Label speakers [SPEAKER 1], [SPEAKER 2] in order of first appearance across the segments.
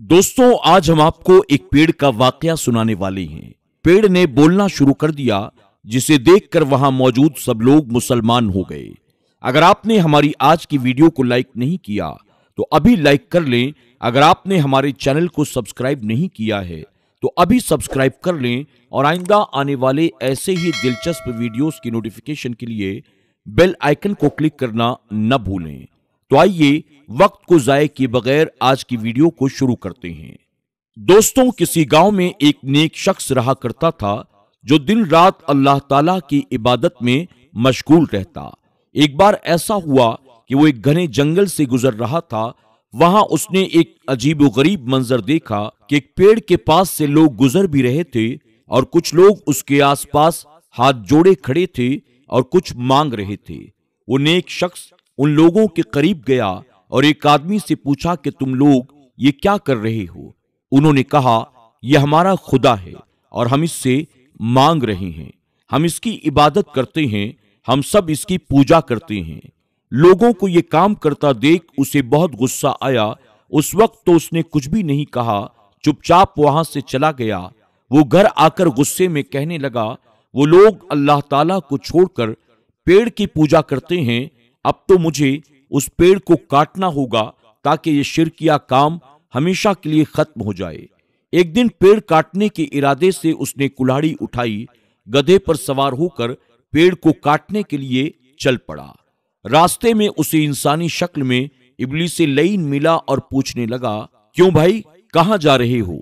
[SPEAKER 1] दोस्तों, आज हम आपको एक पेड़ का वाकया सुनाने वाले हैं। पेड़ ने बोलना शुरू कर दिया, जिसे देखकर वहां मौजूद सब लोग मुसलमान हो गए। अगर आपने हमारी आज की वीडियो को लाइक नहीं किया तो अभी लाइक कर लें। अगर आपने हमारे चैनल को सब्सक्राइब नहीं किया है तो अभी सब्सक्राइब कर लें और आइंदा आने वाले ऐसे ही दिलचस्प वीडियोस की नोटिफिकेशन के लिए बेल आइकन को क्लिक करना न भूलें। तो आइए वक्त को जाये किए बगैर आज की वीडियो को शुरू करते हैं। दोस्तों, किसी गांव में एक नेक शख्स रहा करता था जो दिन रात अल्लाह ताला की इबादत में मशगूल रहता। एक बार ऐसा हुआ कि वो एक घने जंगल से गुजर रहा था। वहां उसने एक अजीबोगरीब मंजर देखा कि एक पेड़ के पास से लोग गुजर भी रहे थे और कुछ लोग उसके आसपास हाथ जोड़े खड़े थे और कुछ मांग रहे थे। वो नेक शख्स उन लोगों के करीब गया और एक आदमी से पूछा कि तुम लोग ये क्या कर रहे हो? उन्होंने कहा, यह हमारा खुदा है और हम इससे मांग रहे हैं। हम इसकी इबादत करते हैं, हम सब इसकी पूजा करते हैं। लोगों को ये काम करता देख उसे बहुत गुस्सा आया। उस वक्त तो उसने कुछ भी नहीं कहा, चुपचाप वहां से चला गया। वो घर आकर गुस्से में कहने लगा, वो लोग अल्लाह ताला को छोड़कर पेड़ की पूजा करते हैं। अब तो मुझे उस पेड़ को काटना होगा ताकि ये शिरकिया काम हमेशा के लिए खत्म हो जाए। एक दिन पेड़ काटने के इरादे से उसने कुल्हाड़ी उठाई, गधे पर सवार होकर पेड़ को काटने के लिए चल पड़ा। रास्ते में उसे इंसानी शक्ल में इब्लीस लईन मिला और पूछने लगा, क्यों भाई, कहां जा रहे हो?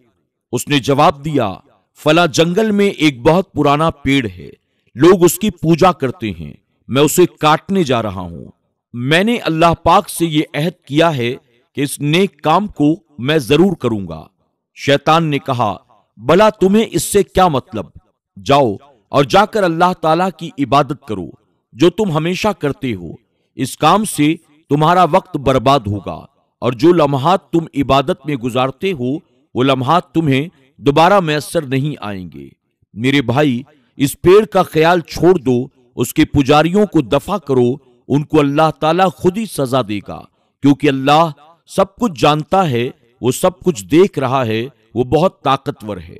[SPEAKER 1] उसने जवाब दिया, फला जंगल में एक बहुत पुराना पेड़ है, लोग उसकी पूजा करते हैं, मैं उसे काटने जा रहा हूं। मैंने अल्लाह पाक से ये अहद किया है कि इस नेक काम को मैं जरूर करूंगा। शैतान ने कहा, भला तुम्हें इससे क्या मतलब? जाओ और जाकर अल्लाह ताला की इबादत करो जो तुम हमेशा करते हो। इस काम से तुम्हारा वक्त बर्बाद होगा और जो लम्हात तुम इबादत में गुजारते हो वो लम्हात तुम्हें दोबारा मैसर नहीं आएंगे। मेरे भाई, इस पेड़ का ख्याल छोड़ दो, उसके पुजारियों को दफा करो, उनको अल्लाह ताला खुद ही सजा देगा, क्योंकि अल्लाह सब कुछ जानता है, वो सब कुछ देख रहा है, वो बहुत ताकतवर है।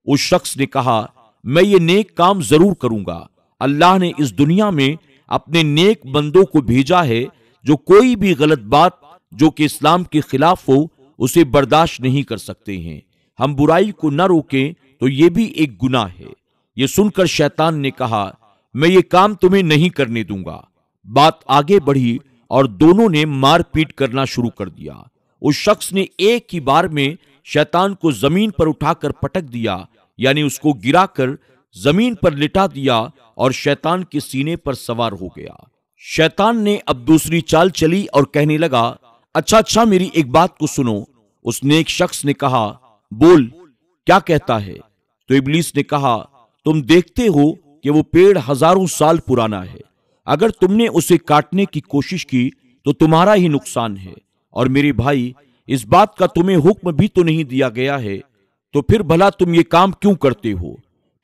[SPEAKER 1] उस शख्स ने कहा, मैं ये नेक काम जरूर करूंगा। अल्लाह ने इस दुनिया में अपने नेक बंदों को भेजा है जो कोई भी गलत बात जो कि इस्लाम के खिलाफ हो उसे बर्दाश्त नहीं कर सकते हैं। हम बुराई को न रोकें तो ये भी एक गुनाह है। ये सुनकर शैतान ने कहा, मैं ये काम तुम्हें नहीं करने दूंगा। बात आगे बढ़ी और दोनों ने मारपीट करना शुरू कर दिया। उस शख्स ने एक ही बार में शैतान को जमीन पर उठाकर पटक दिया, यानी उसको गिराकर जमीन पर लिटा दिया और शैतान के सीने पर सवार हो गया। शैतान ने अब दूसरी चाल चली और कहने लगा, अच्छा, मेरी एक बात को सुनो। उस नेक शख्स ने कहा, बोल, क्या कहता है? तो इब्लीस ने कहा, तुम देखते हो कि वो पेड़ हजारों साल पुराना है। अगर तुमने उसे काटने की कोशिश की तो तुम्हारा ही नुकसान है। और मेरे भाई, इस बात का तुम्हें हुक्म भी तो नहीं दिया गया है, तो फिर भला तुम ये काम क्यों करते हो?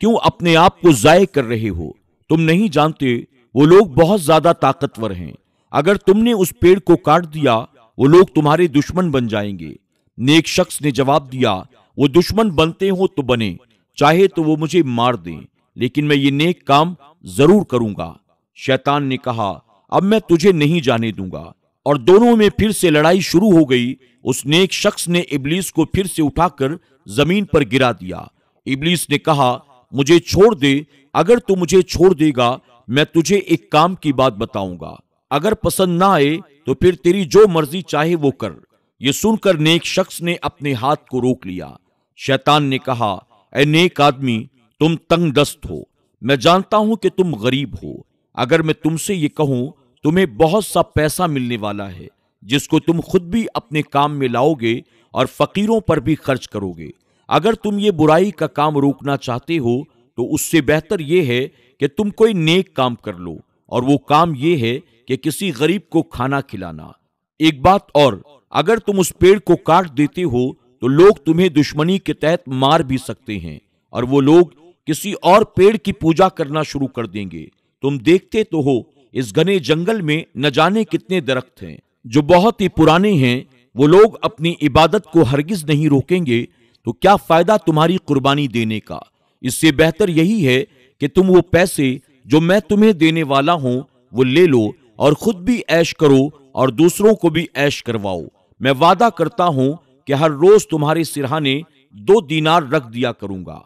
[SPEAKER 1] क्यों अपने आप को जाये कर रहे हो? तुम नहीं जानते वो लोग बहुत ज्यादा ताकतवर हैं। अगर तुमने उस पेड़ को काट दिया वो लोग तुम्हारे दुश्मन बन जाएंगे। नेक शख्स ने जवाब दिया, वो दुश्मन बनते हो तो बने, चाहे तो वो मुझे मार दें, लेकिन मैं ये नेक काम जरूर करूंगा। शैतान ने कहा, अब मैं तुझे नहीं जाने दूंगा। और दोनों में फिर से लड़ाई शुरू हो गई। उस नेक शख्स ने इब्लीस को फिर से उठाकर जमीन पर गिरा दिया। इब्लीस ने कहा, मुझे छोड़ दे। अगर तू मुझे छोड़ देगा मैं तुझे एक काम की बात बताऊंगा। अगर पसंद ना आए तो फिर तेरी जो मर्जी चाहे वो कर। ये सुनकर नेक शख्स ने अपने हाथ को रोक लिया। शैतान ने कहा, ऐ नेक आदमी, तुम तंग दस्त हो। मैं जानता हूं कि तुम गरीब हो। अगर मैं तुमसे ये कहूं, तुम्हें बहुत सा पैसा मिलने वाला है जिसको तुम खुद भी अपने काम में लाओगे और फकीरों पर भी खर्च करोगे। अगर तुम ये बुराई का काम रोकना चाहते हो तो उससे बेहतर ये है कि तुम कोई नेक काम कर लो, और वो काम ये है कि किसी गरीब को खाना खिलाना। एक बात और, अगर तुम उस पेड़ को काट देते हो तो लोग तुम्हें दुश्मनी के तहत मार भी सकते हैं और वो लोग किसी और पेड़ की पूजा करना शुरू कर देंगे। तुम देखते तो हो, इस घने जंगल में न जाने कितने दरख्त हैं जो बहुत ही पुराने हैं, وہ لوگ اپنی عبادت کو ہرگز نہیں روکیں گے تو کیا فائدہ تمہاری قربانی دینے کا؟ اس سے بہتر یہی ہے کہ تم وہ پیسے جو میں تمہیں دینے والا ہوں وہ لے لو اور خود بھی عیش کرو اور دوسروں کو بھی عیش کرواؤ۔ میں وعدہ کرتا ہوں کہ ہر روز تمہارے سرہانے 2 دینار رکھ دیا کروں گا۔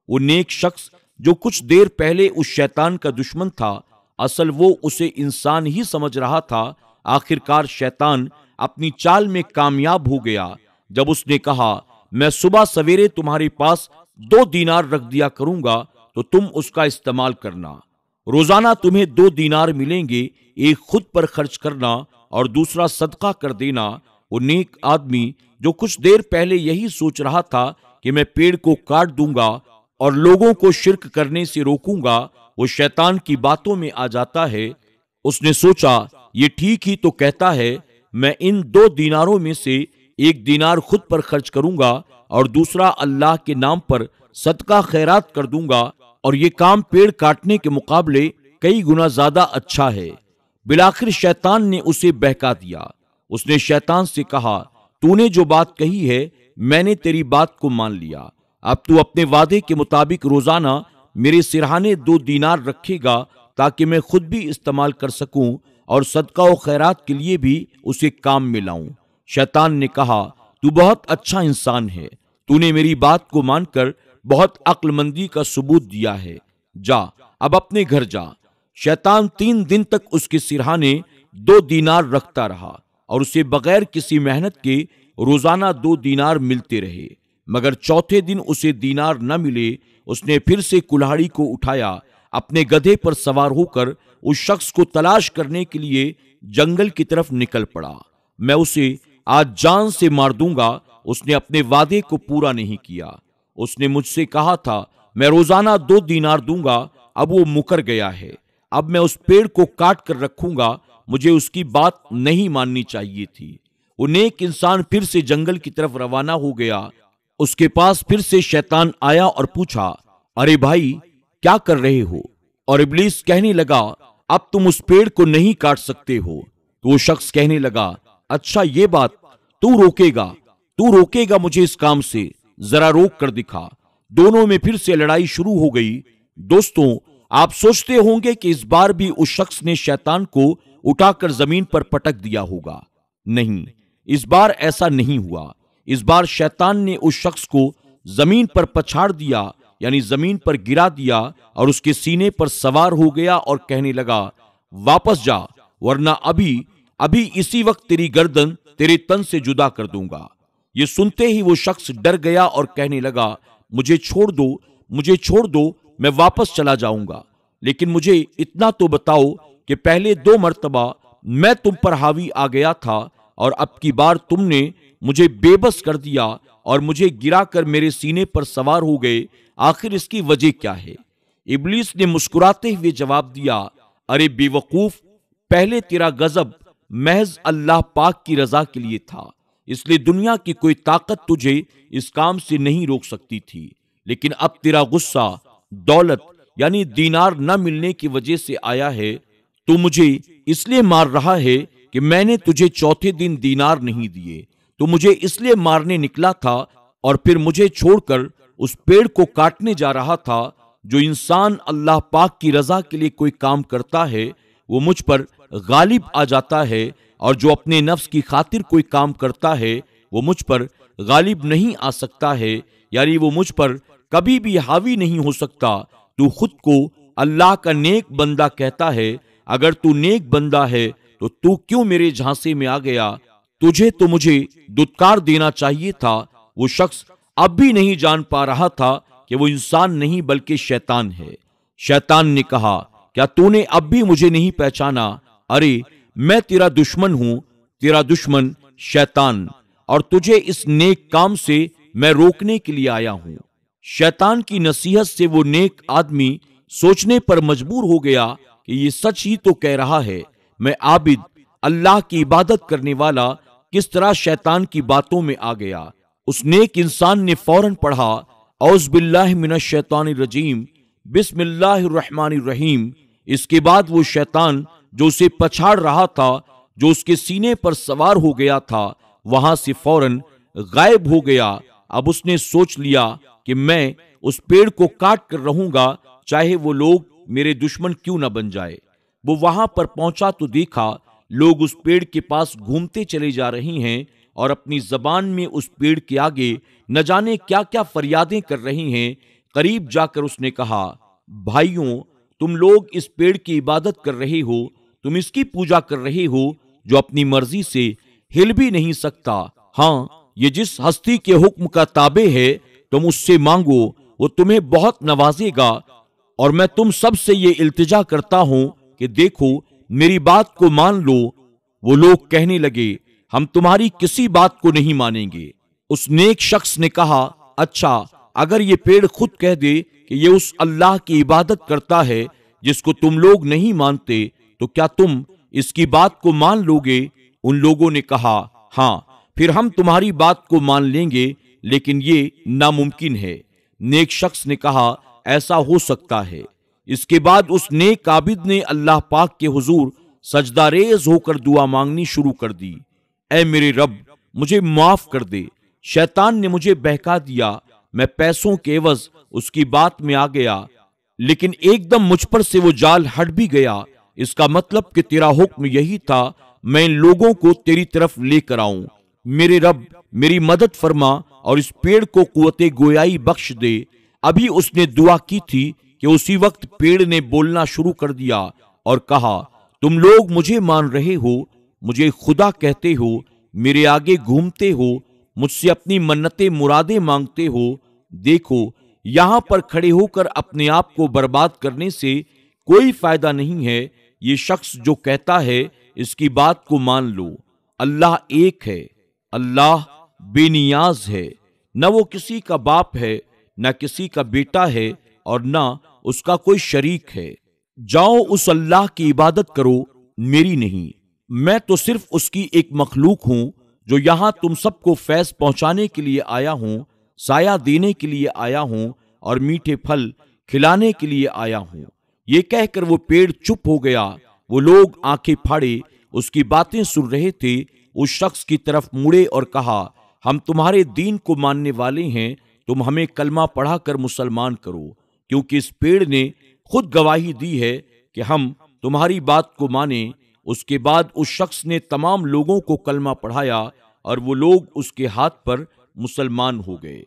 [SPEAKER 1] وہ نیک شخص جو کچھ دیر پہلے اس شیطان کا دشمن تھا، اصل وہ اسے انسان ہی سمجھ رہا تھا، آخرکار شیطان اپنی چال میں کامیاب ہو گیا جب اس نے کہا میں صبح سویرے تمہارے پاس 2 دینار رکھ دیا کروں گا تو تم اس کا استعمال کرنا۔ روزانہ تمہیں 2 دینار ملیں گے، ایک خود پر خرچ کرنا اور دوسرا صدقہ کر دینا۔ وہ نیک آدمی جو کچھ دیر پہلے یہی سوچ رہا تھا کہ میں پیڑ کو کاٹ دوں گا اور لوگوں کو شرک کرنے سے روکوں گا، وہ شیطان کی باتوں میں آ جاتا ہے۔ اس نے سوچا یہ ٹھیک ہی تو کہتا ہے، میں ان 2 دیناروں میں سے 1 دینار خود پر خرچ کروں گا اور دوسرا اللہ کے نام پر صدقہ خیرات کر دوں گا، اور یہ کام پیڑ کاٹنے کے مقابلے کئی گنا زیادہ اچھا ہے۔ بالآخر شیطان نے اسے بہکا دیا۔ اس نے شیطان سے کہا تو نے جو بات کہی ہے میں نے تیری بات کو مان لیا، اب تو اپنے وعدے کے مطابق روزانہ میرے سرہانے 2 دینار رکھے گا تاکہ میں خود بھی استعمال کر سکوں اور صدقہ و خیرات کے لیے بھی اسے کام میں لاؤں۔ شیطان نے کہا تو بہت اچھا انسان ہے، تو نے میری بات کو مان کر بہت عقل مندی کا ثبوت دیا ہے، جا اب اپنے گھر جا۔ شیطان 3 دن تک اس کے سرہانے 2 دینار رکھتا رہا اور اسے بغیر کسی محنت کے روزانہ 2 دینار ملتے رہے، مگر چوتھے دن اسے دینار نہ ملے۔ اس نے پھر سے کلہاڑی کو اٹھایا، اپنے گدھے پر سوار ہو کر اس شخص کو تلاش کرنے کے لیے جنگل کی طرف نکل پڑا۔ میں اسے آج جان سے مار دوں گا۔ اس نے اپنے وعدے کو پورا نہیں کیا۔ اس نے مجھ سے کہا تھا میں روزانہ 2 دینار دوں گا، اب وہ مکر گیا ہے۔ اب میں اس پیڑ کو کاٹ کر رکھوں گا، مجھے اس کی بات نہیں ماننی چاہیے تھی۔ وہ نیک انسان پھر سے جنگل کی طرف روانہ ہو گیا۔ اس کے پاس پھر سے شیطان آیا اور پوچھا ارے بھائی کیا کر رہے ہو؟ اور ابلیس کہنے لگا اب تم اس پیڑ کو نہیں کاٹ سکتے ہو۔ تو وہ شخص کہنے لگا اچھا یہ بات، تو روکے گا مجھے اس کام سے، ذرا روک کر دکھا۔ دونوں میں پھر سے لڑائی شروع ہو گئی۔ دوستوں آپ سوچتے ہوں گے کہ اس بار بھی اس شخص نے شیطان کو اٹھا کر زمین پر پٹک دیا ہوگا۔ نہیں، اس بار ایسا نہیں ہوا۔ اس بار شیطان نے اس شخص کو زمین پر پچھاڑ دیا، یعنی زمین پر گرا دیا اور اس کے سینے پر سوار ہو گیا اور کہنے لگا واپس جا ورنہ ابھی اسی وقت تیری گردن تیرے تن سے جدا کر دوں گا۔ یہ سنتے ہی وہ شخص ڈر گیا اور کہنے لگا مجھے چھوڑ دو، میں واپس چلا جاؤں گا، لیکن مجھے اتنا تو بتاؤ کہ پہلے 2 مرتبہ میں تم پر حاوی آ گیا تھا اور اب کی بار تم نے مجھے بے بس کر دیا اور مجھے گرا کر میرے سینے پر سوار ہو گئے، آخر اس کی وجہ کیا ہے؟ ابلیس نے مسکراتے ہوئے جواب دیا ارے بے وقوف، پہلے تیرا غضب محض اللہ پاک کی رضا کے لیے تھا، اس لیے دنیا کی کوئی طاقت تجھے اس کام سے نہیں روک سکتی تھی، لیکن اب تیرا غصہ دولت یعنی دینار نہ ملنے کی وجہ سے آیا ہے۔ تو مجھے اس لیے مار رہا ہے کہ میں نے تجھے چوتھے دن دینار نہیں دیے، تو مجھے اس لیے مارنے نکلا تھا اور پھر مجھے چھوڑ کر اس پیڑ کو کاٹنے جا رہا تھا۔ جو انسان اللہ پاک کی رضا کے لیے کوئی کام کرتا ہے وہ مجھ پر غالب آ جاتا ہے، اور جو اپنے نفس کی خاطر کوئی کام کرتا ہے وہ مجھ پر غالب نہیں آ سکتا ہے، یعنی وہ مجھ پر کبھی بھی حاوی نہیں ہو سکتا۔ تو خود کو اللہ کا نیک بندہ کہتا ہے، اگر تو نیک بندہ ہے تو کیوں میرے جھانسے میں آ گیا؟ تجھے تو مجھے دھتکار دینا چاہیے تھا۔ وہ شخص اب بھی نہیں جان پا رہا تھا کہ وہ انسان نہیں بلکہ شیطان ہے۔ شیطان نے کہا کیا تو نے اب بھی مجھے نہیں پہچانا؟ ارے میں تیرا دشمن ہوں، تیرا دشمن شیطان، اور تجھے اس نیک کام سے میں روکنے کے لیے آیا ہوں۔ شیطان کی نصیحت سے وہ نیک آدمی سوچنے پر مجبور ہو گیا کہ یہ سچ ہی تو کہہ رہا ہے۔ میں عابد اللہ کی عبادت کرنے والا کس طرح شیطان کی باتوں میں آ گیا؟ اس نیک انسان نے فوراً پڑھا اعوذ باللہ من الشیطان الرجیم بسم اللہ الرحمن الرحیم۔ اس کے بعد وہ شیطان جو اسے پچھاڑ رہا تھا، جو اس کے سینے پر سوار ہو گیا تھا، वहां से फौरन गायब हो गया। अब उसने सोच लिया कि मैं उस पेड़ को काट कर रहूंगा, चाहे वो लोग मेरे दुश्मन क्यों न बन जाए। वो वहां पर पहुंचा तो देखा लोग उस पेड़ के पास घूमते चले जा रहे हैं और अपनी जबान में उस पेड़ के आगे न जाने क्या क्या फरियादें कर रही हैं। करीब जाकर उसने कहा, भाइयों, तुम लोग इस पेड़ की इबादत कर रहे हो, तुम इसकी पूजा कर रहे हो जो अपनी मर्जी से हिल भी नहीं सकता। हाँ, ये जिस हस्ती के हुक्म का ताबे है, तुम उससे मांगो, वो तुम्हें बहुत नवाजेगा। और मैं तुम सब से ये इल्तिजा करता हूं कि देखो, मेरी बात को मान लो। वो लोग कहने लगे, हम तुम्हारी किसी बात को नहीं मानेंगे। उस नेक शख्स ने कहा, अच्छा, अगर ये पेड़ खुद कह दे कि ये उस अल्लाह की इबादत करता है जिसको तुम लोग नहीं मानते, तो क्या तुम इसकी बात को मान लोगे? उन लोगों ने कहा, हाँ, फिर हम तुम्हारी बात को मान लेंगे, लेकिन ये नामुमकिन है। नेक शख्स ने कहा, ऐसा हो सकता है। इसके बाद उस नेक आबिद ने अल्लाह पाक के हुजूर सजदा रेज होकर दुआ मांगनी शुरू कर दी। ऐ मेरे रब, मुझे माफ कर दे। शैतान ने मुझे बहका दिया, मैं पैसों के एवज उसकी बात में आ गया, लेकिन एकदम मुझ पर से वो जाल हट भी गया। इसका मतलब कि तेरा हुक्म यही था, मैं इन लोगों को तेरी तरफ लेकर आऊं। मेरे रब, मेरी मदद फरमा और इस पेड़ को कुव्वते गोयाई बख्श दे। अभी उसने दुआ की थी कि उसी वक्त पेड़ ने बोलना शुरू कर दिया और कहा, तुम लोग मुझे मान रहे हो, मुझे खुदा कहते हो, मेरे आगे घूमते हो, मुझसे अपनी मन्नतें मुरादें मांगते हो। देखो, यहां पर खड़े होकर अपने आप को बर्बाद करने से कोई फायदा नहीं है। ये शख्स जो कहता है, इसकी बात को मान लो। अल्लाह एक है, अल्लाह बेनियाज है, न वो किसी का बाप है, न किसी का बेटा है, और न उसका कोई शरीक है। जाओ उस अल्लाह की इबादत करो, मेरी नहीं। मैं तो सिर्फ उसकी एक मखलूक हूं जो यहां तुम सबको फैज पहुंचाने के लिए आया हूं, साया देने के लिए आया हूं और मीठे फल खिलाने के लिए आया हूं। ये कहकर वो पेड़ चुप हो गया। वो लोग आंखें फाड़े उसकी बातें सुन रहे थे। उस शख्स की तरफ मुड़े और कहा, हम तुम्हारे दीन को मानने वाले हैं, तुम हमें कलमा पढ़ाकर मुसलमान करो, क्योंकि इस पेड़ ने खुद गवाही दी है कि हम तुम्हारी बात को माने। उसके बाद उस शख्स ने तमाम लोगों को कलमा पढ़ाया और वो लोग उसके हाथ पर मुसलमान हो गए।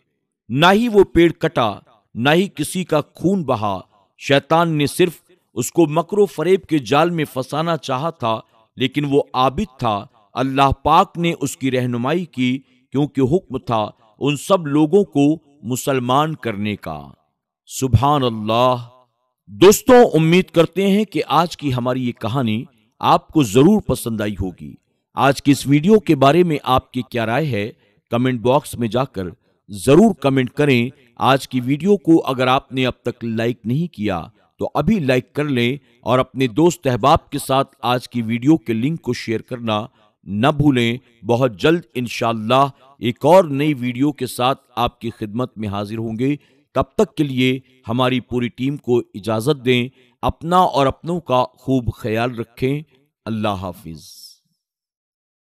[SPEAKER 1] ना ही वो पेड़ कटा, ना ही किसी का खून बहा। शैतान ने सिर्फ उसको मकरो फरेब के जाल में फंसाना चाहा था, लेकिन वो आबिद था। अल्लाह पाक ने उसकी रहनुमाई की, क्योंकि हुक्म था उन सब लोगों को मुसलमान करने का। सुभान अल्लाह। दोस्तों, उम्मीद करते हैं कि आज की हमारी ये कहानी आपको जरूर पसंद आई होगी। आज की इस वीडियो के बारे में आपकी क्या राय है, कमेंट बॉक्स में जाकर जरूर कमेंट करें। आज की वीडियो को अगर आपने अब तक लाइक नहीं किया तो अभी लाइक कर लें और अपने दोस्त अहबाब के साथ आज की वीडियो के लिंक को शेयर करना न भूलें। बहुत जल्द इंशाअल्लाह एक और नई वीडियो के साथ आपकी खिदमत में हाजिर होंगे। तब तक के लिए हमारी पूरी टीम को इजाजत दें। अपना और अपनों का खूब ख्याल रखें। अल्लाह हाफिज।